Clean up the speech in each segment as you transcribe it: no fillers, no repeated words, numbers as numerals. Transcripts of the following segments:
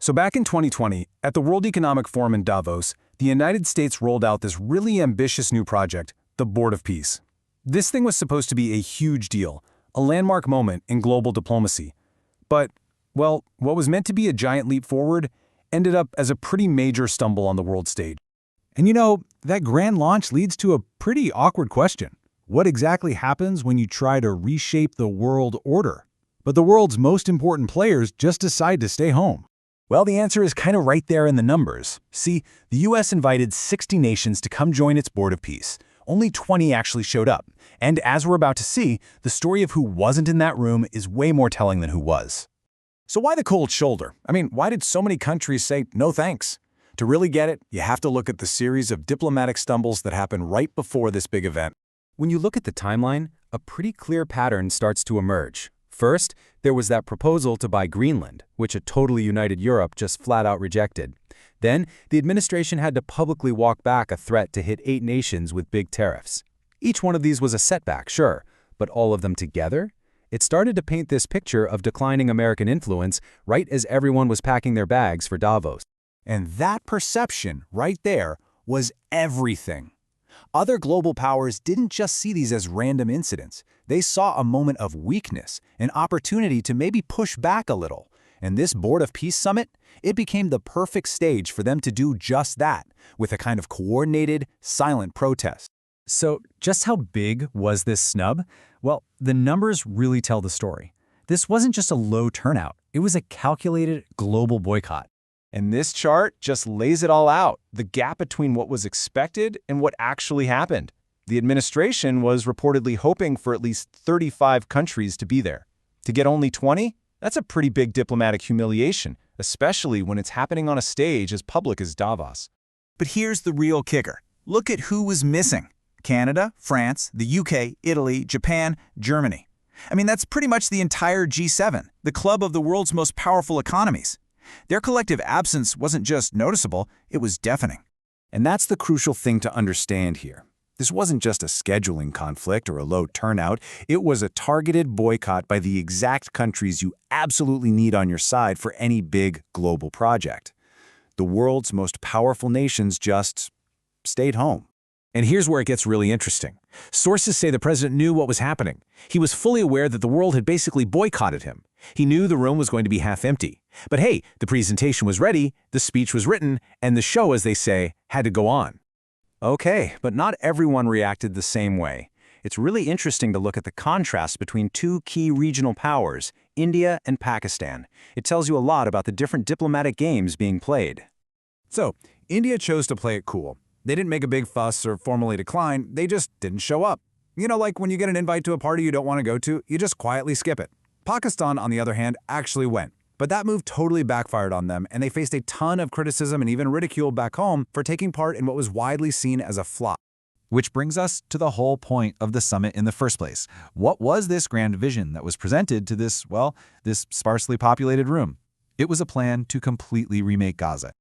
So back in 2020, at the World Economic Forum in Davos, the United States rolled out this really ambitious new project, the Board of Peace. This thing was supposed to be a huge deal, a landmark moment in global diplomacy. But, well, what was meant to be a giant leap forward ended up as a pretty major stumble on the world stage. And you know, that grand launch leads to a pretty awkward question. What exactly happens when you try to reshape the world order? But the world's most important players just decide to stay home. Well, the answer is kind of right there in the numbers. See, the U.S. invited 60 nations to come join its Board of Peace. Only 20 actually showed up. And as we're about to see, the story of who wasn't in that room is way more telling than who was. So why the cold shoulder? I mean, why did so many countries say no thanks? To really get it, you have to look at the series of diplomatic stumbles that happened right before this big event. When you look at the timeline, a pretty clear pattern starts to emerge. First, there was that proposal to buy Greenland, which a totally united Europe just flat out rejected. Then, the administration had to publicly walk back a threat to hit 8 nations with big tariffs. Each one of these was a setback, sure, but all of them together? It started to paint this picture of declining American influence right as everyone was packing their bags for Davos. And that perception right there was everything. Other global powers didn't just see these as random incidents. They saw a moment of weakness, an opportunity to maybe push back a little. And this Board of Peace summit, it became the perfect stage for them to do just that, with a kind of coordinated, silent protest. So just how big was this snub? Well, the numbers really tell the story. This wasn't just a low turnout. It was a calculated global boycott. And this chart just lays it all out, the gap between what was expected and what actually happened. The administration was reportedly hoping for at least 35 countries to be there. To get only 20? That's a pretty big diplomatic humiliation, especially when it's happening on a stage as public as Davos. But here's the real kicker. Look at who was missing. Canada, France, the UK, Italy, Japan, Germany. I mean, that's pretty much the entire G7, the club of the world's most powerful economies. Their collective absence wasn't just noticeable, it was deafening. And that's the crucial thing to understand here. This wasn't just a scheduling conflict or a low turnout. It was a targeted boycott by the exact countries you absolutely need on your side for any big global project. The world's most powerful nations just stayed home. And here's where it gets really interesting. Sources say the president knew what was happening. He was fully aware that the world had basically boycotted him. He knew the room was going to be half empty. But hey, the presentation was ready, the speech was written, and the show, as they say, had to go on. Okay, but not everyone reacted the same way. It's really interesting to look at the contrast between two key regional powers, India and Pakistan. It tells you a lot about the different diplomatic games being played. So, India chose to play it cool. They didn't make a big fuss or formally decline, they just didn't show up. You know, like when you get an invite to a party you don't want to go to, you just quietly skip it. Pakistan, on the other hand, actually went. But that move totally backfired on them, and they faced a ton of criticism and even ridicule back home for taking part in what was widely seen as a flop. Which brings us to the whole point of the summit in the first place. What was this grand vision that was presented to this sparsely populated room? It was a plan to completely remake Gaza.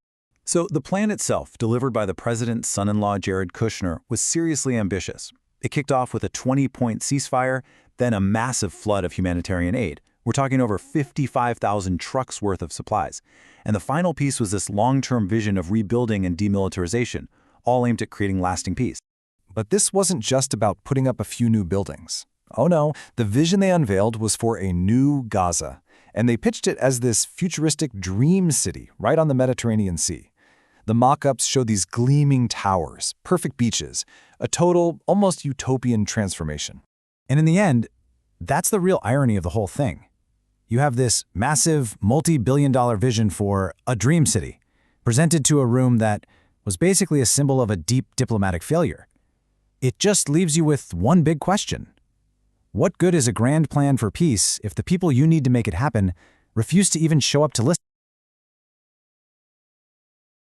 So the plan itself, delivered by the president's son-in-law Jared Kushner, was seriously ambitious. It kicked off with a 20-point ceasefire, then a massive flood of humanitarian aid. We're talking over 55,000 trucks worth of supplies. And the final piece was this long-term vision of rebuilding and demilitarization, all aimed at creating lasting peace. But this wasn't just about putting up a few new buildings. Oh no, the vision they unveiled was for a new Gaza, and they pitched it as this futuristic dream city right on the Mediterranean Sea. The mock-ups showed these gleaming towers, perfect beaches, a total, almost utopian transformation. And in the end, that's the real irony of the whole thing. You have this massive, multi-billion-dollar vision for a dream city, presented to a room that was basically a symbol of a deep diplomatic failure. It just leaves you with one big question. What good is a grand plan for peace if the people you need to make it happen refuse to even show up to listen?